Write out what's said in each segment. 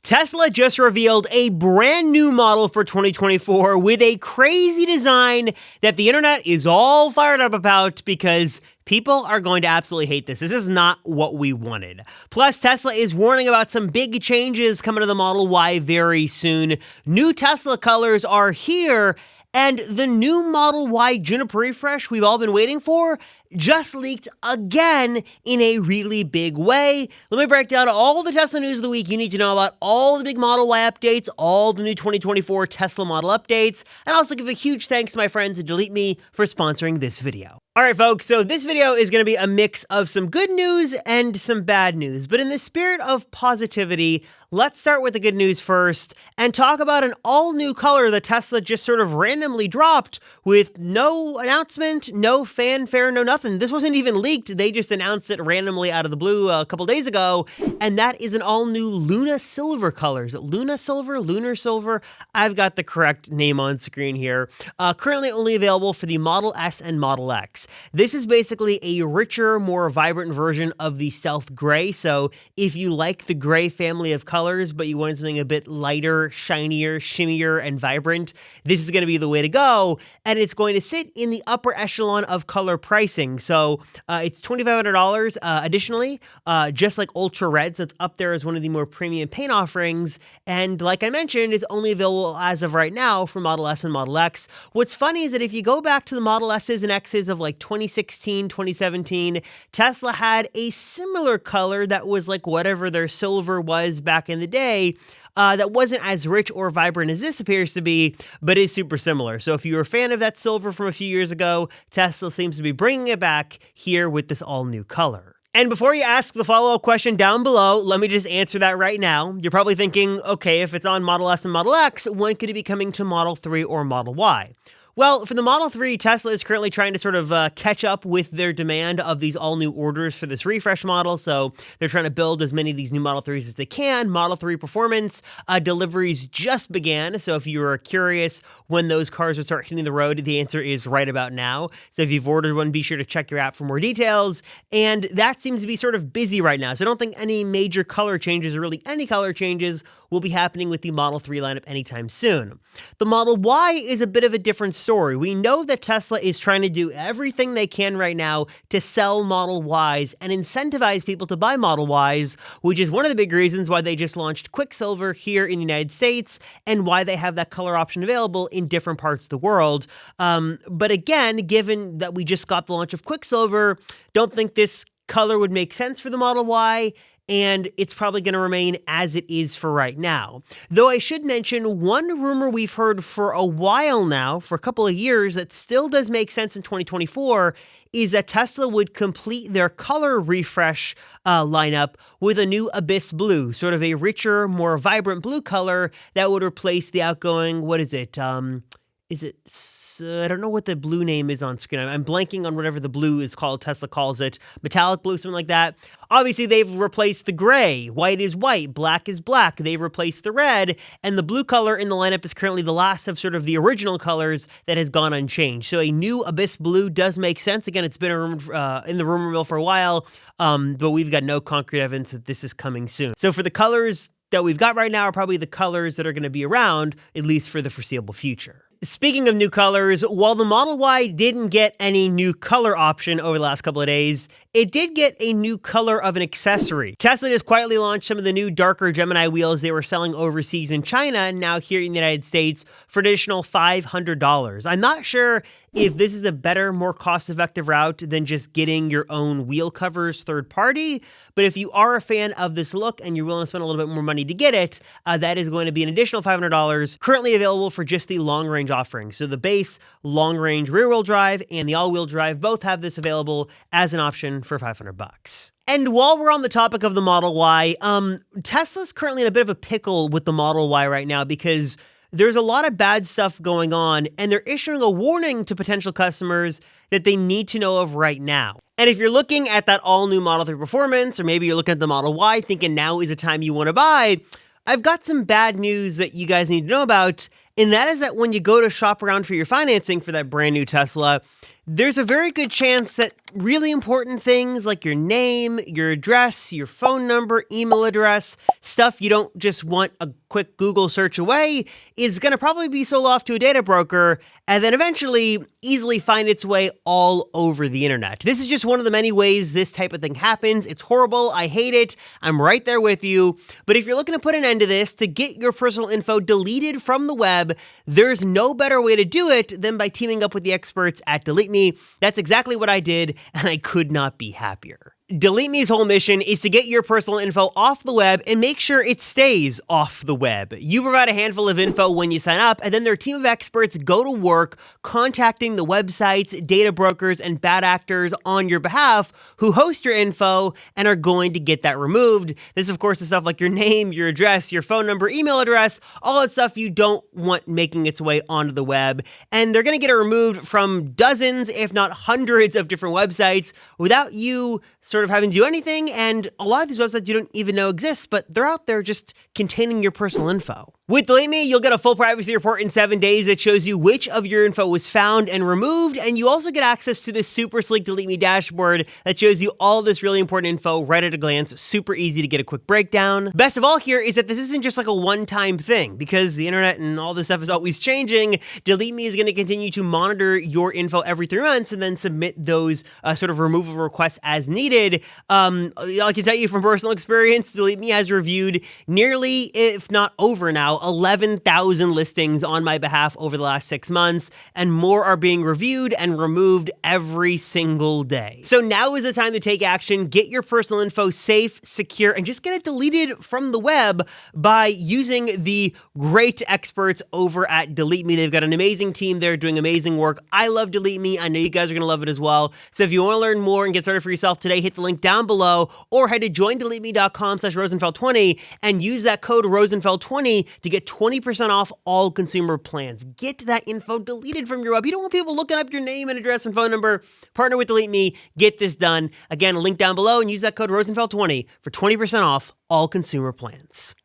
Tesla just revealed a brand new model for 2024 with a crazy design that the internet is all fired up about because people are going to absolutely hate this. This is not what we wanted. Plus, Tesla is warning about some big changes coming to the Model Y very soon. New Tesla colors are here, and the new Model Y Juniper refresh we've all been waiting for just leaked again in a really big way. Let me break down all the Tesla news of the week you need to know about, all the big Model Y updates, all the new 2024 Tesla model updates, and also give a huge thanks to my friends at Delete Me for sponsoring this video. All right, folks, so this video is going to be a mix of some good news and some bad news, but in the spirit of positivity, let's start with the good news first and talk about an all-new color that Tesla just sort of randomly dropped with no announcement, no fanfare, no nothing. This wasn't even leaked. They just announced it randomly out of the blue a couple days ago, and that is an all-new Lunar Silver color. Is it Lunar Silver? Lunar Silver? I've got the correct name on screen here. Currently only available for the Model S and Model X. This is basically a richer, more vibrant version of the Stealth Gray, so if you like the gray family of colors, but you wanted something a bit lighter, shinier, shimmier, and vibrant, this is going to be the way to go, and it's going to sit in the upper echelon of color pricing. So it's $2,500 additionally, just like Ultra Red, so it's up there as one of the more premium paint offerings, and like I mentioned, is only available as of right now for Model S and Model X. What's funny is that if you go back to the Model S's and X's of like 2016, 2017, Tesla had a similar color that was like whatever their silver was back in the day, that wasn't as rich or vibrant as this appears to be, but is super similar. So if you're a fan of that silver from a few years ago, Tesla seems to be bringing it back here with this all-new color. And before you ask the follow-up question down below, let me just answer that right now. You're probably thinking, okay, if it's on Model S and Model X, when could it be coming to Model 3 or Model Y? Well, for the Model 3, Tesla is currently trying to sort of catch up with their demand of these all-new orders for this refresh model, so they're trying to build as many of these new Model 3s as they can. Model 3 Performance deliveries just began, so if you are curious when those cars will start hitting the road, the answer is right about now. So if you've ordered one, be sure to check your app for more details, and that seems to be sort of busy right now, so I don't think any major color changes, or really any color changes, will be happening with the Model 3 lineup anytime soon. The Model Y is a bit of a different story. We know that Tesla is trying to do everything they can right now to sell Model Ys and incentivize people to buy Model Ys, which is one of the big reasons why they just launched Quicksilver here in the United States and why they have that color option available in different parts of the world. But again, given that we just got the launch of Quicksilver, don't think this color would make sense for the Model Y, and it's probably going to remain as it is for right now. Though I should mention, one rumor we've heard for a while now, for a couple of years, that still does make sense in 2024, is that Tesla would complete their color refresh lineup with a new Abyss Blue, sort of a richer, more vibrant blue color that would replace the outgoing, I don't know what the blue name is on screen. I'm blanking on whatever the blue is called. Tesla calls it metallic blue, something like that. Obviously, they've replaced the gray. White is white. Black is black. They've replaced the red. And the blue color in the lineup is currently the last of sort of the original colors that has gone unchanged. So a new Abyss Blue does make sense. Again, it's been in the rumor mill for a while, but we've got no concrete evidence that this is coming soon. So for the colors that we've got right now are probably the colors that are going to be around, at least for the foreseeable future. Speaking of new colors, while the Model Y didn't get any new color option over the last couple of days, it did get a new color of an accessory. Tesla just quietly launched some of the new darker Gemini wheels they were selling overseas in China, now here in the United States, for an additional $500. I'm not sure if this is a better, more cost-effective route than just getting your own wheel covers third party, but if you are a fan of this look and you're willing to spend a little bit more money to get it, that is going to be an additional $500, currently available for just the long-range offerings. So the base, long-range rear-wheel drive, and the all-wheel drive both have this available as an option for $500. And while we're on the topic of the Model Y, Tesla's currently in a bit of a pickle with the Model Y right now because there's a lot of bad stuff going on, and they're issuing a warning to potential customers that they need to know of right now. And if you're looking at that all-new Model 3 Performance, or maybe you're looking at the Model Y thinking now is the time you want to buy, I've got some bad news that you guys need to know about, And that is that when you go to shop around for your financing for that brand new Tesla, there's a very good chance that really important things like your name, your address, your phone number, email address, stuff you don't just want a quick Google search away, is going to probably be sold off to a data broker and then eventually easily find its way all over the internet. This is just one of the many ways this type of thing happens. It's horrible. I hate it. I'm right there with you. But if you're looking to put an end to this, to get your personal info deleted from the web, there's no better way to do it than by teaming up with the experts at Delete Me. That's exactly what I did, and I could not be happier. Delete Me's whole mission is to get your personal info off the web and make sure it stays off the web. You provide a handful of info when you sign up, and then their team of experts go to work contacting the websites, data brokers, and bad actors on your behalf who host your info and are going to get that removed. This, of course, is stuff like your name, your address, your phone number, email address, all that stuff you don't want making its way onto the web. And they're going to get it removed from dozens, if not hundreds, of different websites without you sort of having to do anything, and a lot of these websites you don't even know exist, but they're out there just containing your personal info. With Delete Me, you'll get a full privacy report in 7 days that shows you which of your info was found and removed, and you also get access to this super sleek Delete Me dashboard that shows you all this really important info right at a glance, super easy to get a quick breakdown. Best of all here is that this isn't just like a one-time thing, because the internet and all this stuff is always changing. Delete Me is going to continue to monitor your info every 3 months and then submit those sort of removal requests as needed. I can tell you from personal experience, Delete Me has reviewed nearly, if not over now, 11,000 listings on my behalf over the last 6 months, and more are being reviewed and removed every single day. So now is the time to take action, get your personal info safe, secure, and just get it deleted from the web by using the great experts over at Delete Me. They've got an amazing team there doing amazing work. I love Delete Me. I know you guys are going to love it as well. So if you want to learn more and get started for yourself today, hit the link down below or head to joindeleteme.com/Rosenfeld20 and use that code Rosenfeld20 to get 20% off all consumer plans. Get that info deleted from your web. You don't want people looking up your name and address and phone number. Partner with Delete Me. Get this done. Again, link down below and use that code Rosenfeld20 for 20% off all consumer plans.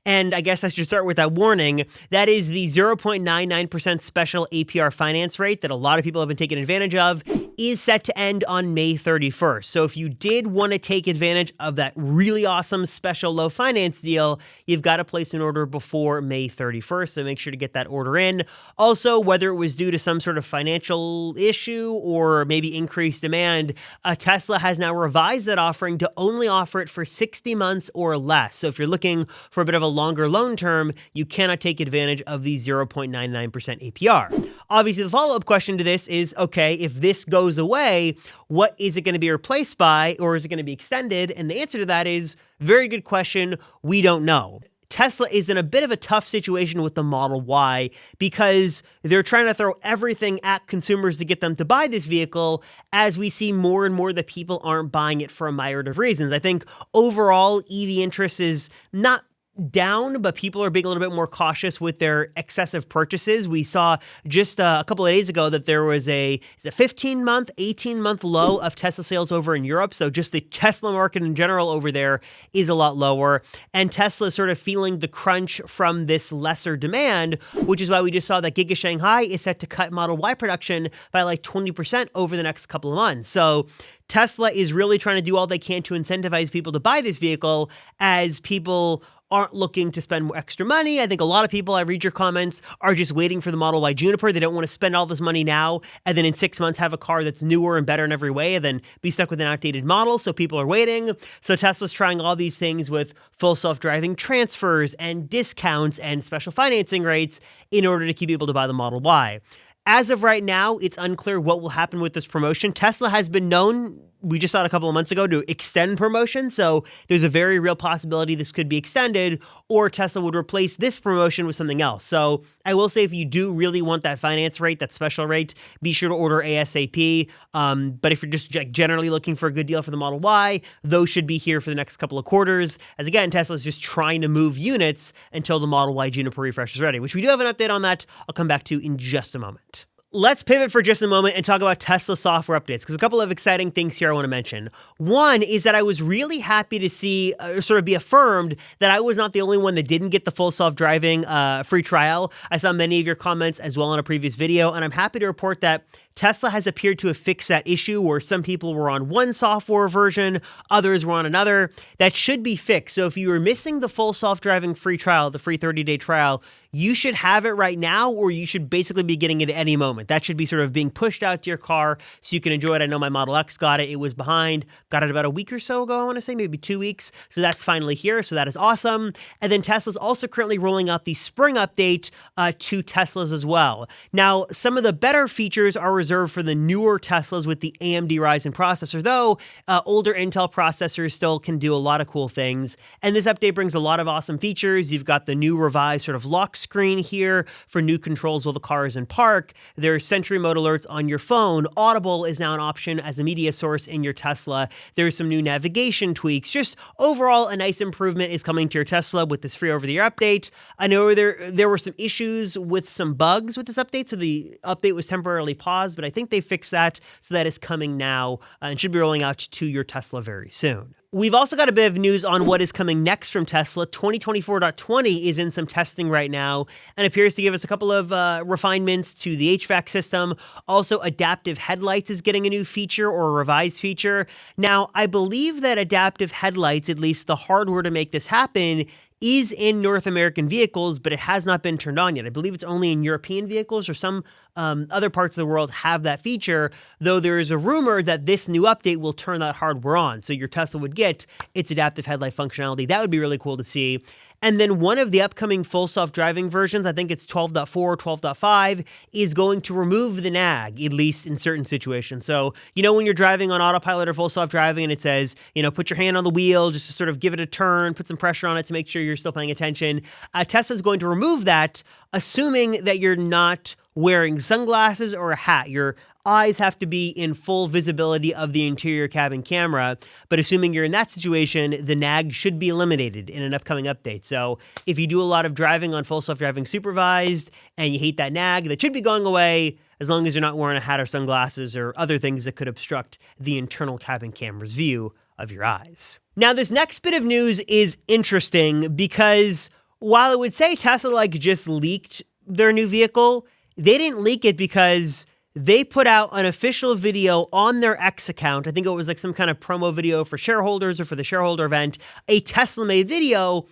And I guess I should start with that warning. That is the 0.99% special APR finance rate that a lot of people have been taking advantage of is set to end on May 31st. So if you did want to take advantage of that really awesome special low finance deal, you've got to place an order before May 31st. So make sure to get that order in. Also, whether it was due to some sort of financial issue or maybe increased demand, Tesla has now revised that offering to only offer it for 60 months or less. So if you're looking for a bit of a longer loan term, you cannot take advantage of the 0.99% APR. Obviously, the follow-up question to this is, okay, if this goes away, what is it going to be replaced by, or is it going to be extended? And the answer to that is, very good question, we don't know. Tesla is in a bit of a tough situation with the Model Y because they're trying to throw everything at consumers to get them to buy this vehicle, as we see more and more that people aren't buying it for a myriad of reasons. I think overall EV interest is not down, but people are being a little bit more cautious with their excessive purchases. We saw just a couple of days ago that there was a 15-month, 18-month low of Tesla sales over in Europe. So just the Tesla market in general over there is a lot lower. And Tesla is sort of feeling the crunch from this lesser demand, which is why we just saw that Giga Shanghai is set to cut Model Y production by like 20% over the next couple of months. So Tesla is really trying to do all they can to incentivize people to buy this vehicle, as people aren't looking to spend more extra money. I think a lot of people, I read your comments, are just waiting for the Model Y Juniper. They don't want to spend all this money now and then in 6 months have a car that's newer and better in every way and then be stuck with an outdated model. So people are waiting. So Tesla's trying all these things with full self-driving transfers and discounts and special financing rates in order to keep people to buy the Model Y. As of right now, it's unclear what will happen with this promotion. Tesla has been known, we just saw it a couple of months ago, to extend promotion. So there's a very real possibility this could be extended, or Tesla would replace this promotion with something else. So I will say, if you do really want that finance rate, that special rate, be sure to order ASAP. But if you're just generally looking for a good deal for the Model Y, those should be here for the next couple of quarters. As again, Tesla's just trying to move units until the Model Y Juniper refresh is ready, which we do have an update on that I'll come back to in just a moment. Let's pivot for just a moment and talk about Tesla software updates, because a couple of exciting things here I want to mention. One is that I was really happy to see, sort of be affirmed, that I was not the only one that didn't get the full self-driving free trial. I saw many of your comments as well in a previous video, and I'm happy to report that Tesla has appeared to have fixed that issue where some people were on one software version, others were on another. That should be fixed. So if you were missing the full self-driving free trial, the free 30-day trial, you should have it right now, or you should basically be getting it at any moment. That should be sort of being pushed out to your car so you can enjoy it. I know my Model X got it. It was behind. Got it about a week or so ago, I want to say, maybe 2 weeks. So that's finally here. So that is awesome. And then Tesla's also currently rolling out the spring update to Teslas as well. Now, some of the better features are reserved for the newer Teslas with the AMD Ryzen processor, though older Intel processors still can do a lot of cool things. And this update brings a lot of awesome features. You've got the new revised sort of lock screen here for new controls while the car is in park. There's Sentry mode alerts on your phone. Audible is now an option as a media source in your Tesla. There's some new navigation tweaks. Just overall, a nice improvement is coming to your Tesla with this free over-the-air update. I know there were some issues with some bugs with this update, so the update was temporarily paused, but I think they fixed that, so that is coming now and should be rolling out to your Tesla very soon. We've also got a bit of news on what is coming next from Tesla. 2024.20 is in some testing right now and appears to give us a couple of refinements to the HVAC system. Also, adaptive headlights is getting a new feature or a revised feature. Now, I believe that adaptive headlights, at least the hardware to make this happen, is in North American vehicles, but it has not been turned on yet. I believe it's only in European vehicles, or some other parts of the world have that feature, though there is a rumor that this new update will turn that hardware on. So your Tesla would get its adaptive headlight functionality. That would be really cool to see. And then one of the upcoming full self-driving versions, I think it's 12.4 or 12.5, is going to remove the nag, at least in certain situations. So, when you're driving on autopilot or full self-driving and it says, put your hand on the wheel, just to sort of give it a turn, put some pressure on it to make sure you're still paying attention. Tesla's going to remove that, assuming that you're not wearing sunglasses or a hat. Your eyes have to be in full visibility of the interior cabin camera, but assuming you're in that situation, the nag should be eliminated in an upcoming update. So if you do a lot of driving on full self-driving supervised and you hate that nag, that should be going away as long as you're not wearing a hat or sunglasses or other things that could obstruct the internal cabin camera's view of your eyes. Now, this next bit of news is interesting because while it would say Tesla just leaked their new vehicle, they didn't leak it because they put out an official video on their X account. I think it was some kind of promo video for shareholders or for the shareholder event, a Tesla-made video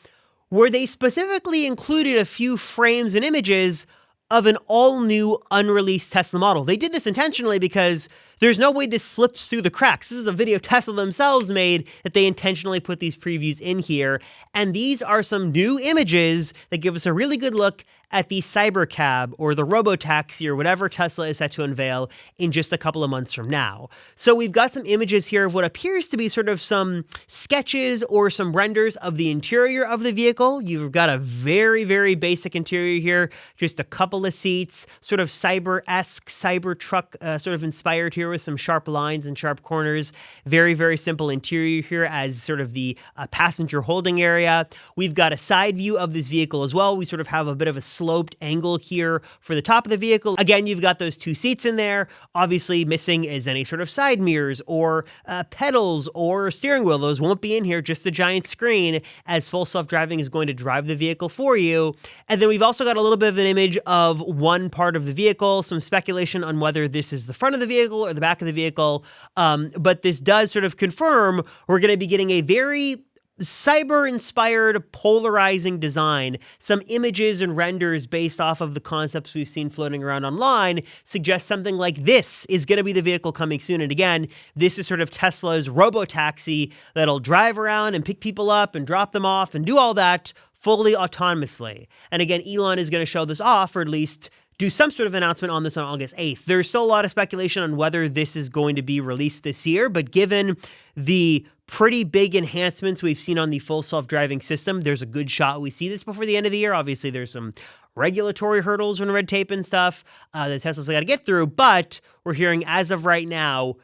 where they specifically included a few frames and images of an all-new unreleased Tesla model. They did this intentionally because there's no way this slips through the cracks. This is a video Tesla themselves made that they intentionally put these previews in here. And these are some new images that give us a really good look at the Cybercab or the Robotaxi or whatever Tesla is set to unveil in just a couple of months from now. So we've got some images here of what appears to be sort of some sketches or some renders of the interior of the vehicle. You've got a very, very basic interior here, just a couple of seats, sort of cyber-esque, Cybertruck sort of inspired here with some sharp lines and sharp corners. Very, very simple interior here as sort of the passenger holding area. We've got a side view of this vehicle as well. We sort of have a bit of a sloped angle here for the top of the vehicle. Again, you've got those two seats in there. Obviously, missing is any sort of side mirrors or pedals or steering wheel. Those won't be in here, just the giant screen, as full self-driving is going to drive the vehicle for you. And then we've also got a little bit of an image of one part of the vehicle, some speculation on whether this is the front of the vehicle or the back of the vehicle. But this does sort of confirm we're going to be getting a very cyber-inspired, polarizing design. Some images and renders based off of the concepts we've seen floating around online suggest something like this is going to be the vehicle coming soon. And again, this is sort of Tesla's Robotaxi that'll drive around and pick people up and drop them off and do all that fully autonomously. And again, Elon is going to show this off, or at least do some sort of announcement on this on August 8th. There's still a lot of speculation on whether this is going to be released this year, but given the pretty big enhancements we've seen on the full self-driving system, there's a good shot we see this before the end of the year. Obviously, there's some regulatory hurdles and red tape and stuff that Tesla's got to get through, but we're hearing as of right now,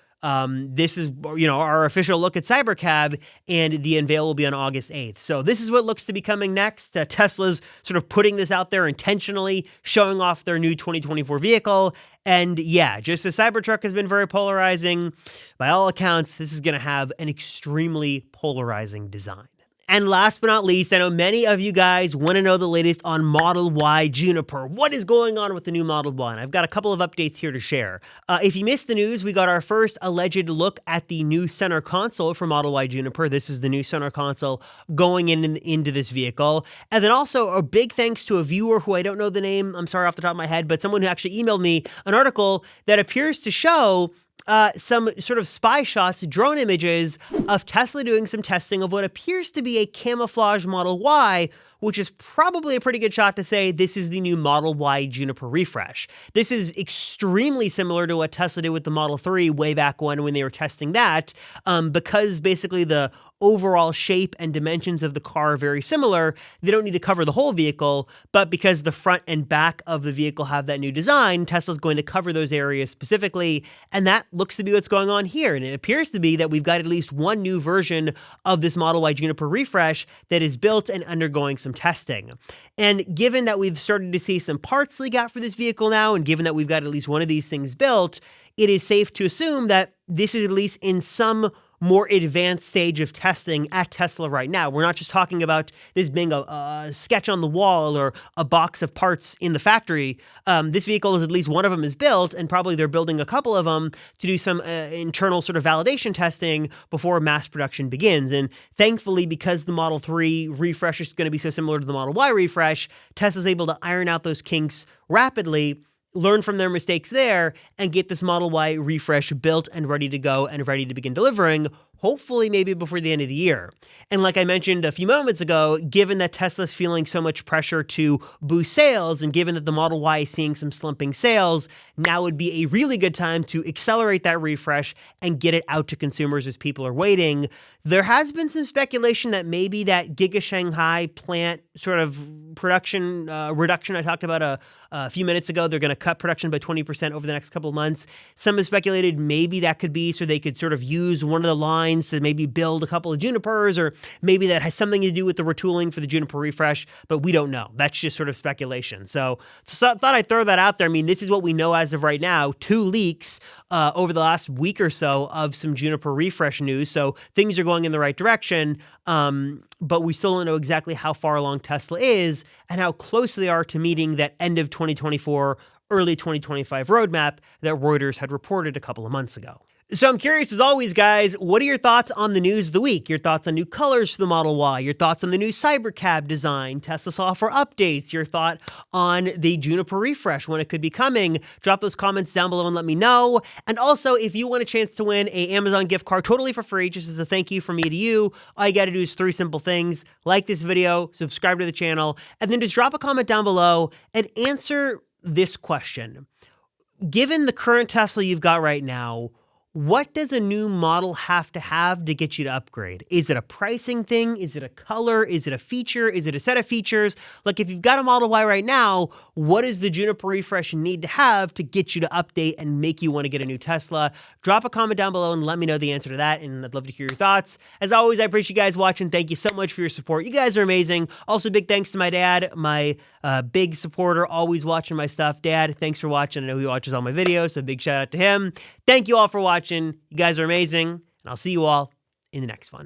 This is, our official look at Cybercab, and the unveil will be on August 8th. So this is what looks to be coming next. Tesla's sort of putting this out there intentionally, showing off their new 2024 vehicle. And yeah, just as Cybertruck has been very polarizing, by all accounts, this is going to have an extremely polarizing design. And last but not least, I know many of you guys want to know the latest on Model Y Juniper. What is going on with the new Model Y? And I've got a couple of updates here to share. If you missed the news, we got our first alleged look at the new center console for Model Y Juniper. This is the new center console going into this vehicle. And then also a big thanks to a viewer who I don't know the name, I'm sorry off the top of my head, but someone who actually emailed me an article that appears to show some sort of spy shots, drone images of Tesla doing some testing of what appears to be a camouflage Model Y, which is probably a pretty good shot to say this is the new Model Y Juniper refresh. This is extremely similar to what Tesla did with the Model 3 way back when they were testing that, because basically the overall shape and dimensions of the car are very similar. They don't need to cover the whole vehicle, but because the front and back of the vehicle have that new design, Tesla's going to cover those areas specifically, and that looks to be what's going on here. And it appears to be that we've got at least one new version of this Model Y Juniper refresh that is built and undergoing some testing. And given that we've started to see some parts leak out for this vehicle now, and given that we've got at least one of these things built, it is safe to assume that this is at least in some more advanced stage of testing at Tesla right now. We're not just talking about this being a sketch on the wall or a box of parts in the factory. This vehicle is at least one of them is built, and probably they're building a couple of them to do some internal sort of validation testing before mass production begins. And thankfully, because the Model 3 refresh is going to be so similar to the Model Y refresh, Tesla's able to iron out those kinks rapidly, learn from their mistakes there, and get this Model Y refresh built and ready to go and ready to begin delivering, hopefully maybe before the end of the year. And like I mentioned a few moments ago, given that Tesla's feeling so much pressure to boost sales, and given that the Model Y is seeing some slumping sales, now would be a really good time to accelerate that refresh and get it out to consumers as people are waiting. There has been some speculation that maybe that Giga Shanghai plant sort of production reduction I talked about a few minutes ago, they're going to cut production by 20% over the next couple of months. Some have speculated maybe that could be so they could sort of use one of the lines to maybe build a couple of Junipers, or maybe that has something to do with the retooling for the Juniper refresh, but we don't know. That's just sort of speculation. So thought I'd throw that out there. I mean, this is what we know as of right now. 2 leaks over the last week or so of some Juniper refresh news. So things are going in the right direction, but we still don't know exactly how far along Tesla is and how close they are to meeting that end of 2024, early 2025 roadmap that Reuters had reported a couple of months ago. So I'm curious, as always, guys, what are your thoughts on the news of the week? Your thoughts on new colors for the Model Y? Your thoughts on the new Cybercab design? Tesla software updates? Your thought on the Juniper refresh, when it could be coming? Drop those comments down below and let me know. And also, if you want a chance to win an Amazon gift card totally for free, just as a thank you from me to you, all you got to do is 3 simple things. Like this video, subscribe to the channel, and then just drop a comment down below and answer this question. Given the current Tesla you've got right now, what does a new model have to get you to upgrade? Is it a pricing thing? Is it a color? Is it a feature? Is it a set of features? Like, if you've got a Model Y right now, what does the Juniper refresh need to have to get you to update and make you want to get a new Tesla? Drop a comment down below and let me know the answer to that, and I'd love to hear your thoughts. As always, I appreciate you guys watching. Thank you so much for your support. You guys are amazing. Also, big thanks to my dad, my big supporter, always watching my stuff. Dad, thanks for watching. I know he watches all my videos, so big shout out to him. Thank you all for watching. You guys are amazing, and I'll see you all in the next one.